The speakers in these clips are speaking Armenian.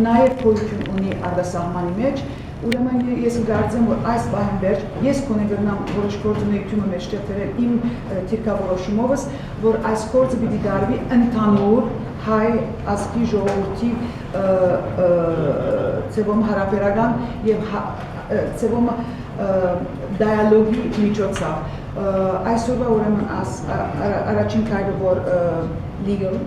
նաև գոյություն ունի արտասահմանի մեջ, ուրեմն ես կարծեմ, որ այս պահին վերջ ես կոնե գրնամ որոշ գործունեությունը մեջտեղ դրել իմ դիրքավորոշումովս, որ այս գործը պիտի դարվի ընդհանուր հայ ազգի ժողովրդի ձևում հարաբերական եւ ձևում դիալոգի միջոցով այսօրվա ուրեմն առաջին քայլը որ legal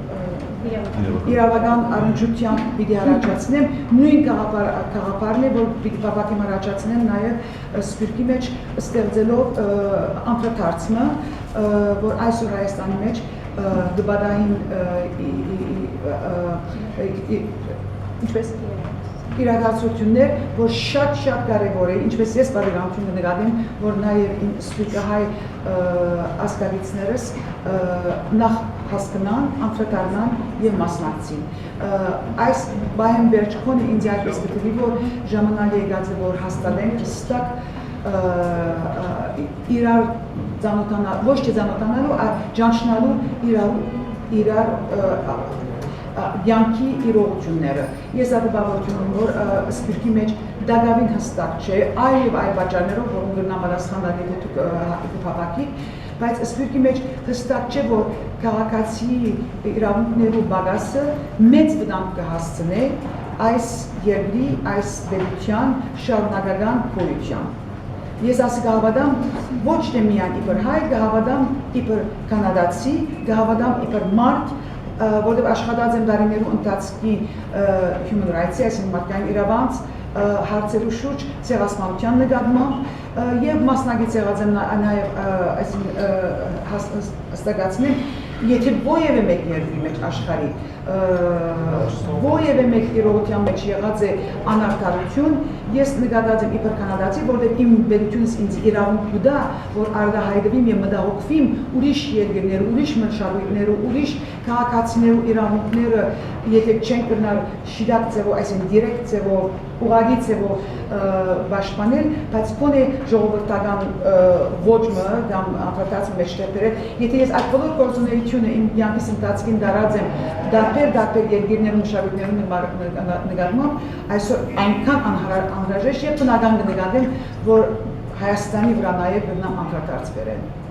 իրավական առնչությամբ պիտի առաջացնեմ նույն գաղափարն է որ պիտի բավական առաջացնեմ նաև սպիրկի մեջ ստեղծելով անդրադարձը որ այսօր Հայաստանի մեջ դպադային ինչպես իրադարձություններ, որ շատ կարևոր է, ինչպես ես բարեկամություն կնկատեմ, որ նաև սպիրկահայ ազգավիցներս նախ հասկանան, անդրադառնան եւ մասնակցին։ Այս բահին վերջ քոնը ինձ այդպես գտվի, որ ժամանակ եկած է, որ հաստատենք հստակ իրար ծանոթանալ, ոչ թե ծանոթանալու, այլ ճանաչնալու իրար յանքի իրողությունները։ Ես ատբավություն եմ, որ սպիրկի մեջ դագավին հստակ չէ, այլ եւ այլ պատճառներով, որոնք գրնամ պատասխանալ եթե դուք հավաքի, բայց սպիրկի մեջ հստակ չէ, որ քաղաքացի իրավունքներու բագասը մեծ վտանգ կհասցնի այս երկրի, այս պետության շարունակական գոյության։ Ես ասի կհավատամ ոչ թե միայն իբր հայ, կհավատամ իբր կանադացի, կհավատամ իբր մարդ, որտեղ աշխատած եմ տարիներու ընթացքի human rights-ի, այսինքն մարդկային իրավանց հարցերու շուրջ ցեղասպանության նկատմամբ եւ մասնագետ եղած եմ նաեւ այսինքն հստակացնեմ եթե ովևէ մեկ երկրի մեջ աշխարհի ովևէ մեկ իրողության մեջ եղած է անարդարություն ես նկատած եմ իբր կանադացի որտեղ իմ բերությունս ինձ իրավունք կտա որ արտահայտվիմ եւ մտահոգվիմ ուրիշ երկրներ ուրիշ մշակույթներ ուրիշ քաղաքացիներու իրավունքները եթե չեն կրնալ շիրակ ձևով այսինքն դիրեկտ ձևով ուղղակի ձևով պաշտպանել բայց գոնե ժողովրդական ոճը կամ անդրադարձը մեջտեղ դրել եթե ես այդ բոլոր գործունեությունը իմ յանքիս ընթացքին դարած եմ դարբեր երկրներում մշակույթներում նկատմամբ այսօր այնքան անհրաժեշտ եւ բնական կնկատեմ որ Հայաստանի վրա նաեւ գտնամ անդրադարձ բերեն